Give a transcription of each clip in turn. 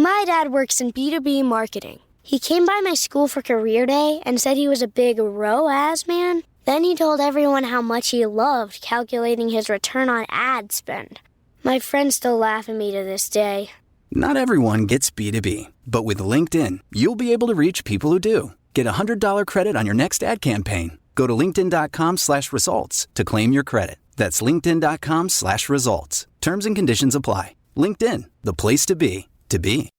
My dad works in B2B marketing. He came by my school for career day and said he was a big ROAS man. Then he told everyone how much he loved calculating his return on ad spend. My friends still laugh at me to this day. Not everyone gets B2B, but with LinkedIn, you'll be able to reach people who do. Get a $100 credit on your next ad campaign. Go to linkedin.com/results to claim your credit. That's linkedin.com/results. Terms and conditions apply. LinkedIn, the place to be, to be.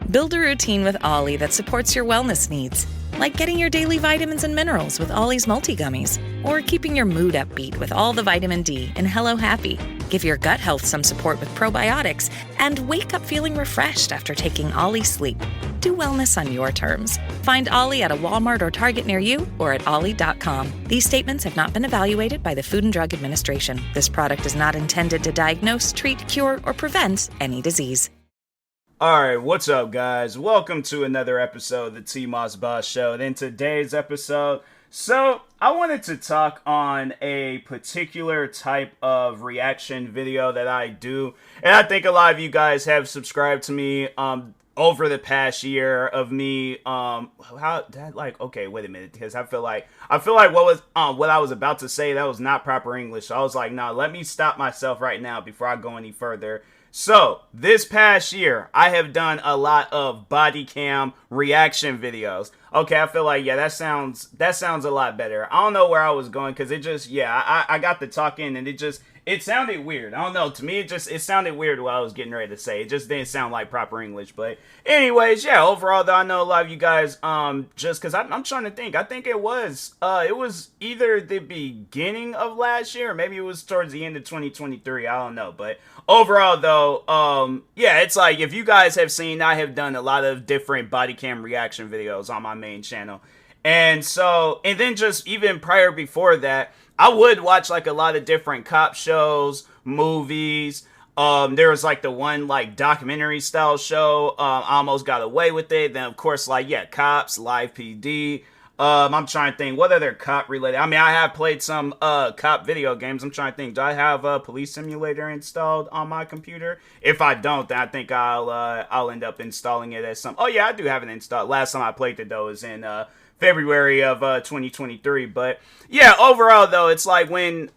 Build a routine with Ollie that supports your wellness needs, like getting your daily vitamins and minerals with Ollie's multi-gummies, or keeping your mood upbeat with all the vitamin D in Hello Happy. Give your gut health some support with probiotics, and wake up feeling refreshed after taking Ollie Sleep. Do wellness on your terms. Find Ollie at a Walmart or Target near you or at ollie.com. These statements have not been evaluated by the Food and Drug Administration. This product is not intended to diagnose, treat, cure, or prevent any disease. Alright, what's up guys? Welcome to another episode of the TMossBoss Show. And in today's episode, I wanted to talk on a particular type of reaction video that I do. And I think a lot of you guys have subscribed to me over the past year of me okay, wait a minute, because I feel like what I was about to say, that was not proper English. So I was like, nah, let me stop myself right now before I go any further. So, this past year, I have done a lot of Bodycam reaction videos. Okay, I feel like, yeah, that sounds a lot better. I don't know where I was going, because it just, I got the talking, and it sounded weird. I don't know, to me, it sounded weird what I was getting ready to say. It just didn't sound like proper English, but anyways, yeah, overall, though, I know a lot of you guys, just because I'm trying to think, I think it was either the beginning of last year, or maybe it was towards the end of 2023, I don't know, but overall, though, yeah, it's like, if you guys have seen, I have done a lot of different Bodycam reaction videos on my main channel, and then just even before that, I would watch like a lot of different cop shows, movies. There was like the one like documentary style show. I Almost Got Away with It. Then of course Cops, Live PD. I'm trying to think what other cop related. I mean, I have played some cop video games. I'm trying to think. Do I have a Police Simulator installed on my computer? If I don't, then I think I'll end up installing it as some. Oh yeah, I do have it installed. Last time I played it though was in February of 2023. But yeah, overall though, it's like here's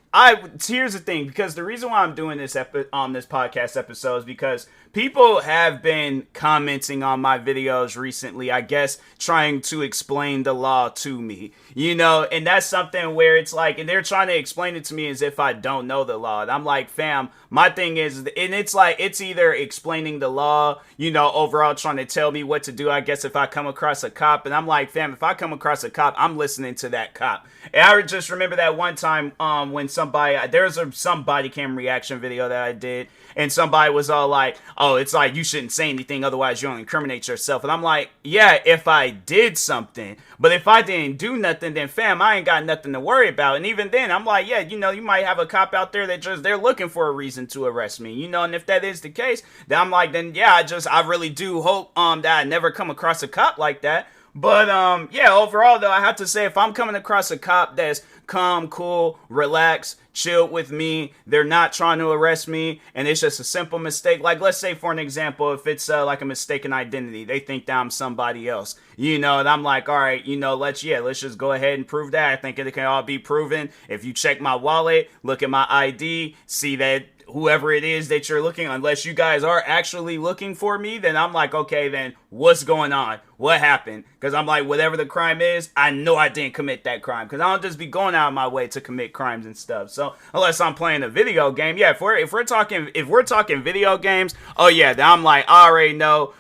the thing, because the reason why I'm doing this on this podcast episode is because people have been commenting on my videos recently, I guess, trying to explain the law to me, and that's something where it's like, and they're trying to explain it to me as if I don't know the law. And I'm like, fam, my thing is, and it's like, it's either explaining the law, overall trying to tell me what to do, I guess, if I come across a cop. And I'm like, fam, if I come across a cop, I'm listening to that cop. And I just remember that one time when there was some Bodycam reaction video that I did, and somebody was all like, oh, it's like you shouldn't say anything, otherwise you'll incriminate yourself. And I'm like, yeah, if I did something, but if I didn't do nothing, then fam, I ain't got nothing to worry about. And even then, I'm like, yeah, you might have a cop out there that they're looking for a reason to arrest me, and if that is the case, then I'm like, then yeah, I really do hope that I never come across a cop like that. But yeah, overall though, I have to say, if I'm coming across a cop that's calm, cool, relaxed, chilled with me, they're not trying to arrest me, and it's just a simple mistake, like let's say for an example, if it's like a mistaken identity, they think that I'm somebody else, and I'm like, all right, let's just go ahead and prove that. I think it can all be proven if you check my wallet, look at my ID, see that whoever it is that you're looking, unless you guys are actually looking for me, then I'm like, okay, then what's going on? What happened? Because I'm like, whatever the crime is, I know I didn't commit that crime, because I don't just be going out of my way to commit crimes and stuff. So unless I'm playing a video game, yeah, if we're talking video games, oh yeah, then I'm like, I already know.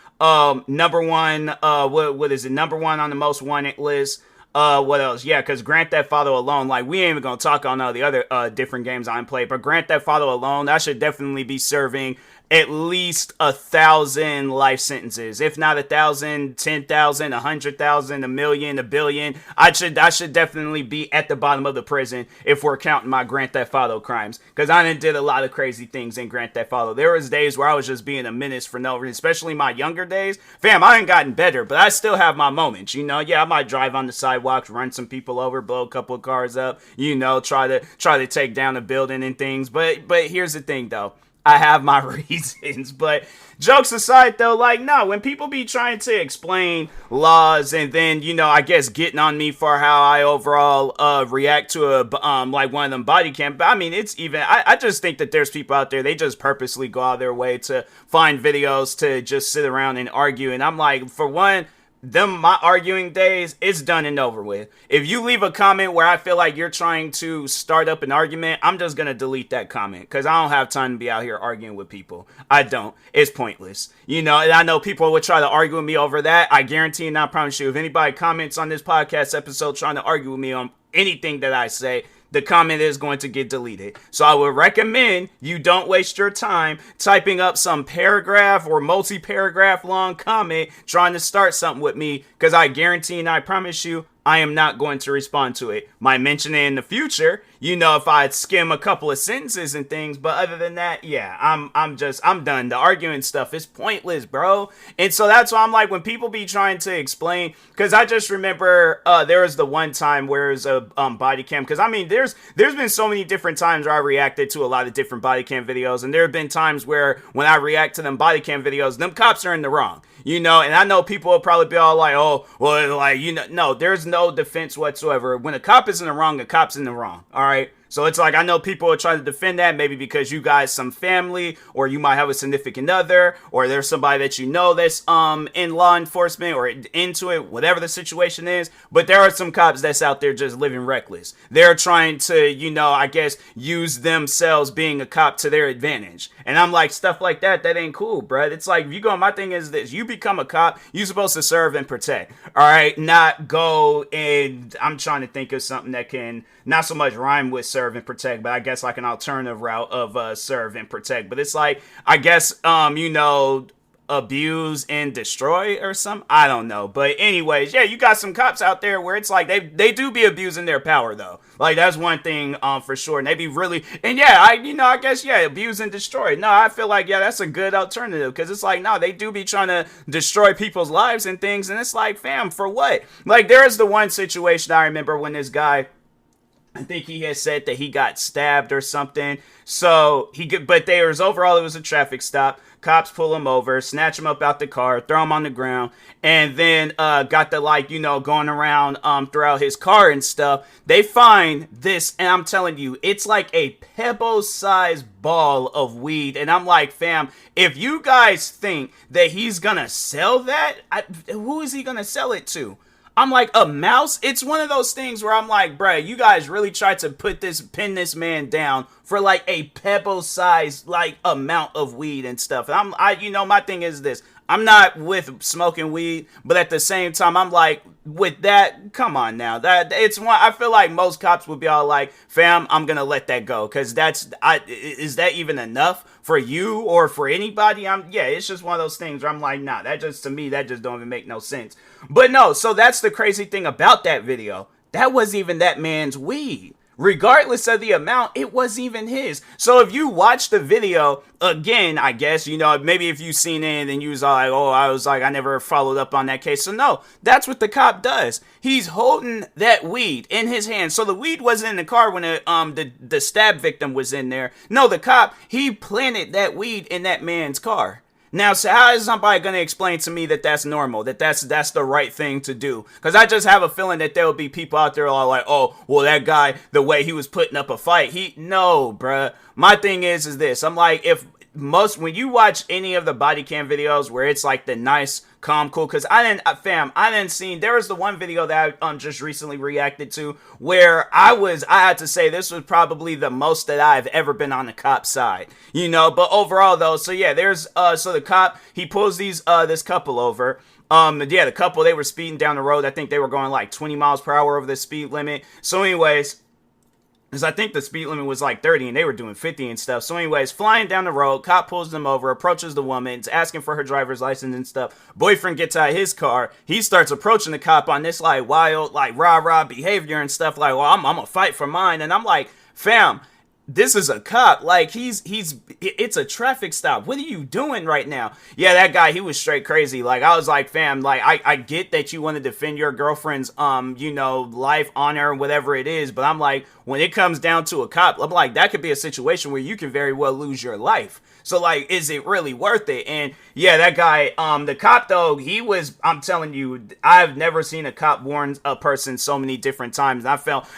Number one, what is it? Number one on the most wanted list. What else? Yeah, because Grand Theft Auto alone, like, we ain't even gonna talk on all the other different games I played, but Grand Theft Auto alone, I should definitely be serving at least 1,000 life sentences. If not 1,000, 10,000, 100,000, 1,000,000, 1,billion. I should definitely be at the bottom of the prison if we're counting my Grand Theft Auto crimes, because I did a lot of crazy things in Grand Theft Auto. There was days where I was just being a menace for no reason, especially my younger days. Fam, I ain't gotten better, but I still have my moments, Yeah, I might drive on the sidewalks, run some people over, blow a couple of cars up, try to take down a building and things. But here's the thing, though. I have my reasons. But jokes aside, though, like, no, when people be trying to explain laws and then, I guess getting on me for how I overall react to like one of them body cam. But I mean, it's even, I just think that there's people out there, they just purposely go out of their way to find videos to just sit around and argue. And I'm like, for one, my arguing days, it's done and over with. If you leave a comment where I feel like you're trying to start up an argument, I'm just gonna delete that comment because I don't have time to be out here arguing with people. I don't. It's pointless. And I know people would try to argue with me over that. I guarantee and I promise you, if anybody comments on this podcast episode trying to argue with me on anything that I say, the comment is going to get deleted. So I would recommend you don't waste your time typing up some paragraph or multi-paragraph long comment trying to start something with me, because I guarantee and I promise you, I am not going to respond to it. Might mention it in the future, if I skim a couple of sentences and things, but other than that, yeah, I'm done. The arguing stuff is pointless, bro. And so that's why I'm like, when people be trying to explain, because I just remember there was the one time where it was a body cam, because I mean, there's been so many different times where I reacted to a lot of different body cam videos, and there have been times where when I react to them body cam videos, them cops are in the wrong. And I know people will probably be all like, oh, well, like, no, there's no defense whatsoever. When a cop is in the wrong, a cop's in the wrong. All right. So it's like, I know people are trying to defend that, maybe because you guys some family, or you might have a significant other, or there's somebody that that's in law enforcement or into it, whatever the situation is. But there are some cops that's out there just living reckless. They're trying to, I guess, use themselves being a cop to their advantage. And I'm like, stuff like that ain't cool, bruh. It's like, my thing is this: you become a cop, you're supposed to serve and protect. All right, not go and I'm trying to think of something that can not so much rhyme with serve and protect, but I guess like an alternative route of serve and protect. But it's like, I guess, abuse and destroy or something. I don't know. But anyways, yeah, you got some cops out there where it's like they do be abusing their power, though. Like, that's one thing for sure. And they be really, and yeah, I guess, yeah, abuse and destroy. No, I feel like, yeah, that's a good alternative, because it's like, no, they do be trying to destroy people's lives and things. And it's like, fam, for what? Like, there is the one situation I remember when this guy, I think he had said that he got stabbed or something. So but it was a traffic stop. Cops pull him over, snatch him up out the car, throw him on the ground, and then got the going around throughout his car and stuff. They find this, and I'm telling you, it's like a pebble-sized ball of weed. And I'm like, fam, if you guys think that he's gonna sell that, who is he gonna sell it to? I'm like, a mouse? It's one of those things where I'm like, bruh, you guys really tried to pin this man down for like a pebble-sized like amount of weed and stuff. And my thing is this: I'm not with smoking weed, but at the same time, I'm like, with that, come on now. I feel like most cops would be all like, fam, I'm gonna let that go, because is that even enough for you or for anybody? It's just one of those things where I'm like, nah, to me, that just don't even make no sense. But no, so that's the crazy thing about that video. That wasn't even that man's weed. Regardless of the amount, it wasn't even his. So if you watch the video, again, I guess, maybe if you've seen it and you was all like, I never followed up on that case. So no, that's what the cop does. He's holding that weed in his hand. So the weed wasn't in the car when the stab victim was in there. No, the cop, he planted that weed in that man's car. Now, so how is somebody going to explain to me that that's normal, that that's the right thing to do? Because I just have a feeling that there will be people out there all like, oh, well, that guy, the way he was putting up a fight, no, bruh. My thing is this. I'm like, when you watch any of the body cam videos where it's like the nice, calm, cool, because I didn't see, there was the one video that I just recently reacted to where I had to say this was probably the most that I've ever been on the cop side, but overall though, so yeah, so the cop, he pulls this couple over. The couple, they were speeding down the road. I think they were going like 20 miles per hour over the speed limit. So anyways, because I think the speed limit was like 30 and they were doing 50 and stuff. So anyways, flying down the road, cop pulls them over, approaches the woman, is asking for her driver's license and stuff. Boyfriend gets out of his car. He starts approaching the cop on this like wild, like rah-rah behavior and stuff like, well, I'm going to fight for mine. And I'm like, fam, this is a cop. Like, it's a traffic stop. What are you doing right now? Yeah, that guy, he was straight crazy. Like, I was like, fam, like, I get that you want to defend your girlfriend's, life, honor, whatever it is. But I'm like, when it comes down to a cop, I'm like, that could be a situation where you can very well lose your life. So, like, is it really worth it? And yeah, that guy, the cop, though, I'm telling you, I've never seen a cop warn a person so many different times.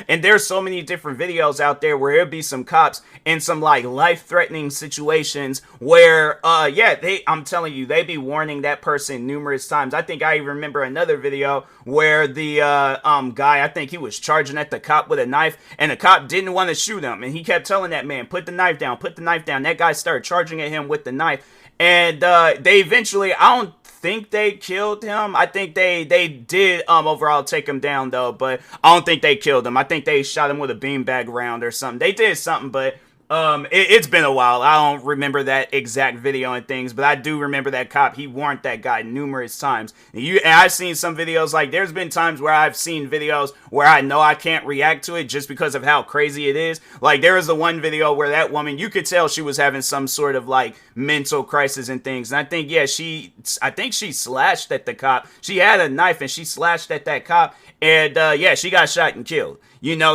And there's so many different videos out there where it'll be some cops in some, like, life-threatening situations where, I'm telling you, they be warning that person numerous times. I think I even remember another video where the guy, I think he was charging at the cop with a knife, and the cop didn't want to shoot him, and he kept telling that man, put the knife down, put the knife down. That guy started charging at him with the knife, and they eventually, I don't think they killed him. I think they did overall take him down, though, but I don't think they killed him. I think they shot him with a beanbag round or something. They did something, but it's been a while. I don't remember that exact video and things, but I do remember that cop. He warned that guy numerous times. And I've seen some videos, like, there's been times where I've seen videos where I know I can't react to it just because of how crazy it is. Like, there was the one video where that woman, you could tell she was having some sort of, like, mental crisis and things. And I think, I think she slashed at the cop. She had a knife and she slashed at that cop. And, she got shot and killed.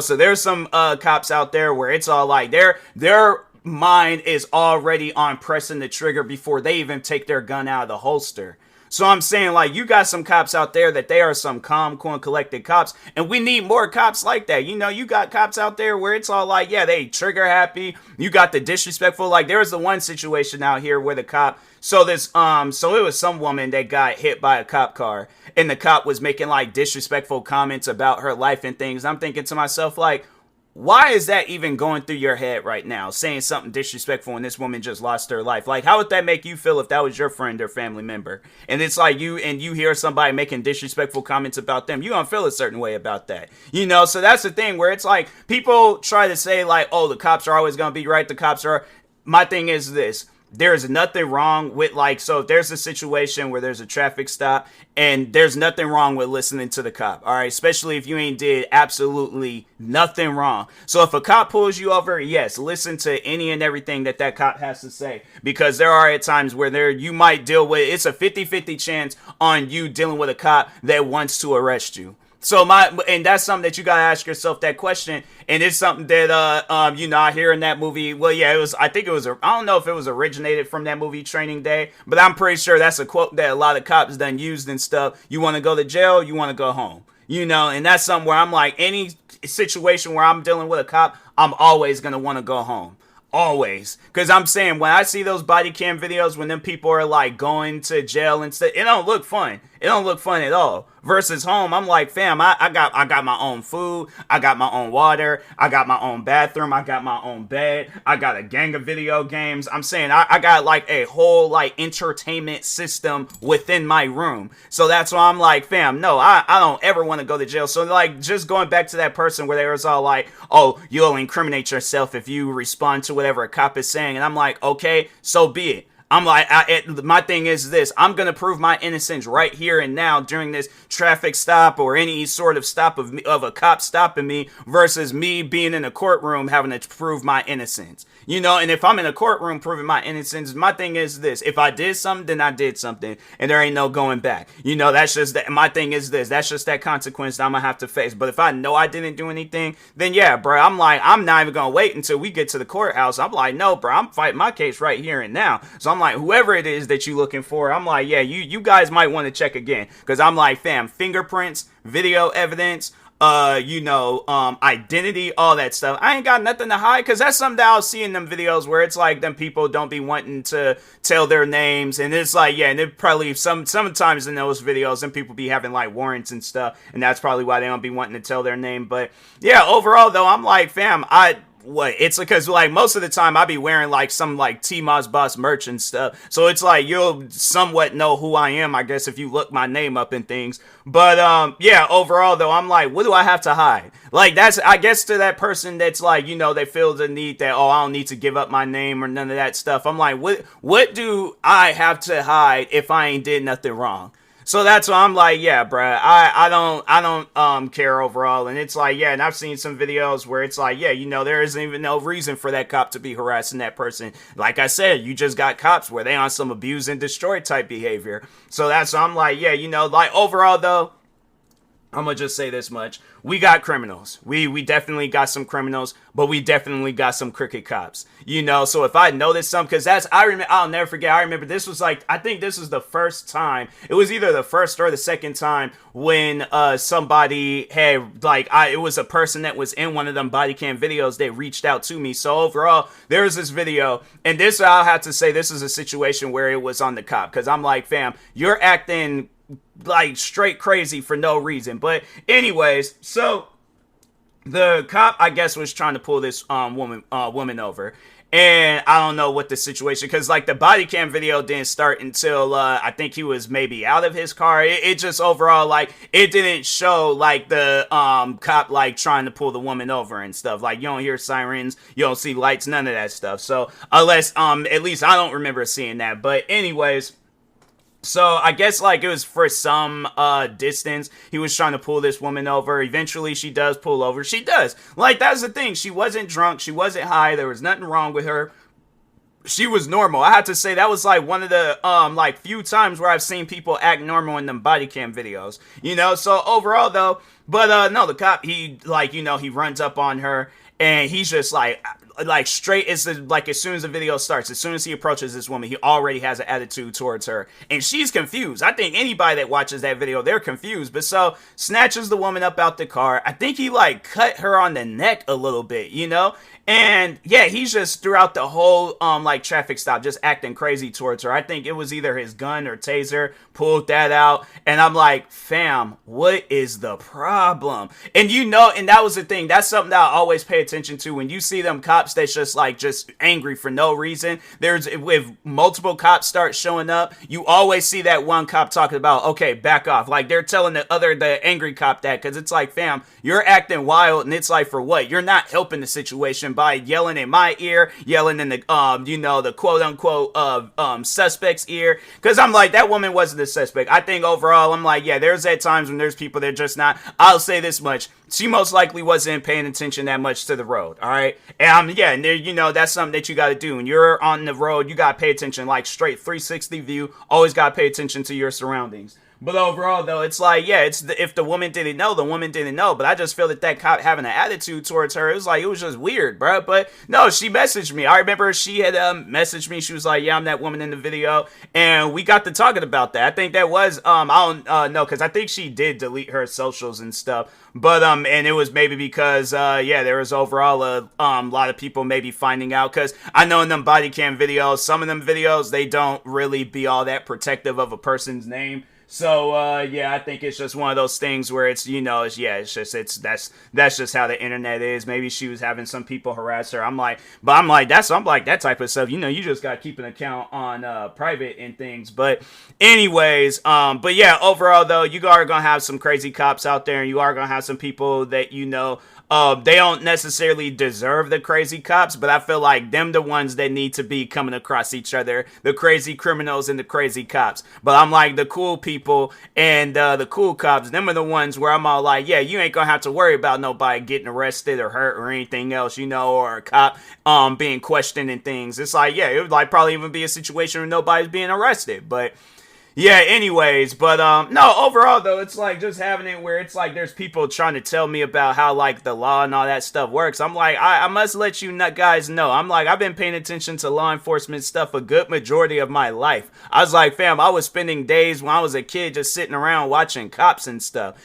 So there's some cops out there where it's all like their mind is already on pressing the trigger before they even take their gun out of the holster. So I'm saying, like, you got some cops out there that they are some calm, cool, and collected cops, and we need more cops like that. You got cops out there where it's all like, yeah, they trigger happy. You got the disrespectful. Like, there was the one situation out here where the cop, so it was some woman that got hit by a cop car, and the cop was making, like, disrespectful comments about her life and things. I'm thinking to myself, like, why is that even going through your head right now, saying something disrespectful when this woman just lost her life? Like, how would that make you feel if that was your friend or family member? And it's like you hear somebody making disrespectful comments about them, you gonna feel a certain way about that. So that's the thing where it's like people try to say, like, oh, the cops are always gonna be right. My thing is this. There's nothing wrong with, like, so if there's a situation where there's a traffic stop, and there's nothing wrong with listening to the cop, all right? Especially if you ain't did absolutely nothing wrong. So if a cop pulls you over, yes, listen to any and everything that cop has to say, because there are at times where you might deal with, it's a 50-50 chance on you dealing with a cop that wants to arrest you. So and that's something that you gotta ask yourself that question, and it's something that I hear in that movie. Well, yeah, I don't know if it was originated from that movie Training Day, but I'm pretty sure that's a quote that a lot of cops done used and stuff. You want to go to jail, you want to go home, and that's something where I'm like, any situation where I'm dealing with a cop, I'm always gonna want to go home. Always. Because I'm saying, when I see those body cam videos when them people are, like, going to jail and stuff, it don't look fun. It don't look fun at all. Versus home, I'm like, fam, I got my own food, I got my own water, I got my own bathroom, I got my own bed, I got a gang of video games. I'm saying I got, like, a whole, like, entertainment system within my room. So that's why I'm like, fam, no, I don't ever want to go to jail. So, like, just going back to that person where they was all like, oh, you'll incriminate yourself if you respond to whatever a cop is saying. And I'm like, okay, so be it. I'm like, my thing is this. I'm going to prove my innocence right here and now during this traffic stop or any sort of stop of a cop stopping me versus me being in a courtroom having to prove my innocence. And if I'm in a courtroom proving my innocence, my thing is this. If I did something, then I did something, and there ain't no going back. That's just that. My thing is this. That's just that consequence that I'm going to have to face. But if I know I didn't do anything, then yeah, bro, I'm like, I'm not even going to wait until we get to the courthouse. I'm like, no, bro, I'm fighting my case right here and now. So I'm like, whoever it is that you looking for, I'm like, yeah, you guys might want to check again. Because I'm like, fam, fingerprints, video evidence, identity, all that stuff. I ain't got nothing to hide, because that's something that I'll see in them videos where it's like them people don't be wanting to tell their names, and it's like, yeah, and it probably sometimes in those videos, them people be having like warrants and stuff, and that's probably why they don't be wanting to tell their name. But yeah, overall though, I'm like, fam, it's because, like, most of the time I be wearing, like, some, like, TMossBoss merch and stuff. So it's like, you'll somewhat know who I am, I guess, if you look my name up and things. But, yeah, overall, though, I'm like, what do I have to hide? Like, that's, I guess, to that person that's like, they feel the need that, oh, I don't need to give up my name or none of that stuff. I'm like, what do I have to hide if I ain't did nothing wrong? So that's why I'm like, yeah, bruh, I don't care overall. And it's like, yeah, and I've seen some videos where it's like, yeah, there isn't even no reason for that cop to be harassing that person. Like I said, you just got cops where they on some abuse and destroy type behavior. So that's why I'm like, yeah, like overall though, I'm gonna just say this much. We got criminals. We definitely got some criminals, but we definitely got some crooked cops. So if I noticed some, because I'll never forget. I remember this was like, I think this was the first time. It was either the first or the second time when somebody had, like, it was a person that was in one of them body cam videos that reached out to me. So overall, there was this video, and this, I'll have to say, this is a situation where it was on the cop, because I'm like, fam, you're acting like straight crazy for no reason. But anyways, so the cop, I guess, was trying to pull this woman over, and I don't know what the situation, because like the body cam video didn't start until I think he was maybe out of his car. It just overall, like, it didn't show like the cop like trying to pull the woman over and stuff. Like, you don't hear sirens, you don't see lights, none of that stuff. So unless at least I don't remember seeing that. But anyways, so I guess like it was for some distance, he was trying to pull this woman over. Eventually she does pull over. She does. Like, that's the thing. She wasn't drunk. She wasn't high. There was nothing wrong with her. She was normal. I have to say that was like one of the like few times where I've seen people act normal in them body cam videos. So overall though, but no, the cop, he like, he runs up on her and he's just like straight, it's like as soon as the video starts, as soon as he approaches this woman, he already has an attitude towards her, and she's confused. I think anybody that watches that video, they're confused. But so snatches the woman up out the car. I think he like cut her on the neck a little bit, and yeah, he's just throughout the whole like traffic stop just acting crazy towards her. I think it was either his gun or taser, pulled that out, and I'm like, fam, what is the problem? And and that was the thing, that's something that I always pay attention to. When you see them cops that's just angry for no reason, with multiple cops start showing up, you always see that one cop talking about, okay, back off. Like, they're telling the angry cop that, because it's like, fam, you're acting wild, and it's like, for what? You're not helping the situation by yelling in my ear, yelling in the the quote unquote suspect's ear. Because I'm like, that woman wasn't a suspect. I think overall, I'm like, yeah, there's at times when there's people that are just not. I'll say this much: she most likely wasn't paying attention that much to the road. All right, and yeah, and there, that's something that you got to do when you're on the road. You got to pay attention, like straight 360 view. Always got to pay attention to your surroundings. But overall, though, it's like, yeah, if the woman didn't know, the woman didn't know. But I just feel that cop having an attitude towards her, it was just weird, bro. But no, she messaged me. I remember she had messaged me. She was like, yeah, I'm that woman in the video. And we got to talking about that. I think that was, I don't know, because I think she did delete her socials and stuff. But, and it was maybe because, yeah, there was overall a lot of people maybe finding out. Because I know in them body cam videos, some of them videos, they don't really be all that protective of a person's name. So, yeah, I think it's just one of those things where it's, that's just how the internet is. Maybe she was having some people harass her. I'm like, that type of stuff, you just got to keep an account on, private and things. But anyways, but yeah, overall though, you are going to have some crazy cops out there, and you are going to have some people that, they don't necessarily deserve the crazy cops, but I feel like them the ones that need to be coming across each other, the crazy criminals and the crazy cops. But I'm like, the cool people and the cool cops, them are the ones where I'm all like, yeah, you ain't gonna have to worry about nobody getting arrested or hurt or anything else, or a cop being questioned and things. It's like, yeah, it would like probably even be a situation where nobody's being arrested. But yeah, anyways, but no, overall though, it's like just having it where it's like there's people trying to tell me about how like the law and all that stuff works. I'm like, I must let you guys know. I'm like, I've been paying attention to law enforcement stuff a good majority of my life. I was like, fam, I was spending days when I was a kid just sitting around watching cops and stuff,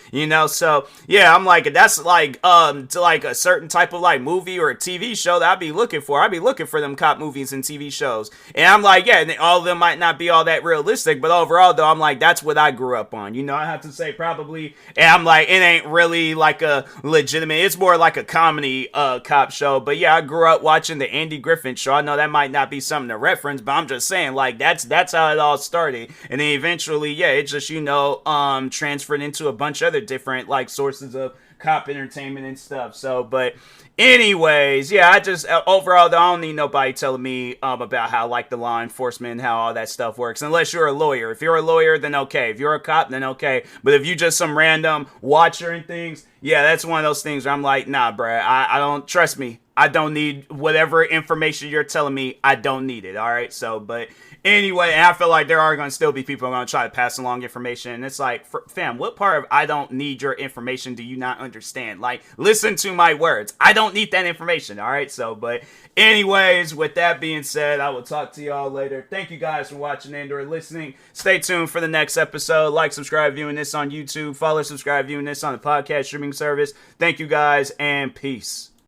so yeah, I'm like, that's like to like a certain type of like movie or a TV show that I'd be looking for. I'd be looking for them cop movies and TV shows. And I'm like, yeah, all of them might not be all that realistic, but overall though, I'm like, that's what I grew up on. I have to say probably, and I'm like, it ain't really like a legitimate, it's more like a comedy cop show. But yeah, I grew up watching the Andy Griffin Show. I know that might not be something to reference, but I'm just saying, like, that's how it all started. And then eventually, yeah, it just, transferred into a bunch of other different like sources of cop entertainment and stuff. So, but anyways, yeah, I just overall, I don't need nobody telling me about how like the law enforcement and how all that stuff works, unless you're a lawyer. If you're a lawyer, then okay. If you're a cop, then okay. But if you just some random watcher and things, yeah, that's one of those things where I'm like, nah, bruh, I don't, trust me, I don't need whatever information you're telling me. I don't need it. All right. So, but anyway, and I feel like there are going to still be people who are going to try to pass along information. And it's like, fam, what part of I don't need your information do you not understand? Like, listen to my words. I don't need that information. All right. So, but anyways, with that being said, I will talk to y'all later. Thank you guys for watching and or listening. Stay tuned for the next episode. Like, subscribe, viewing this on YouTube. Follow, subscribe, viewing this on the podcast streaming service. Thank you guys and peace.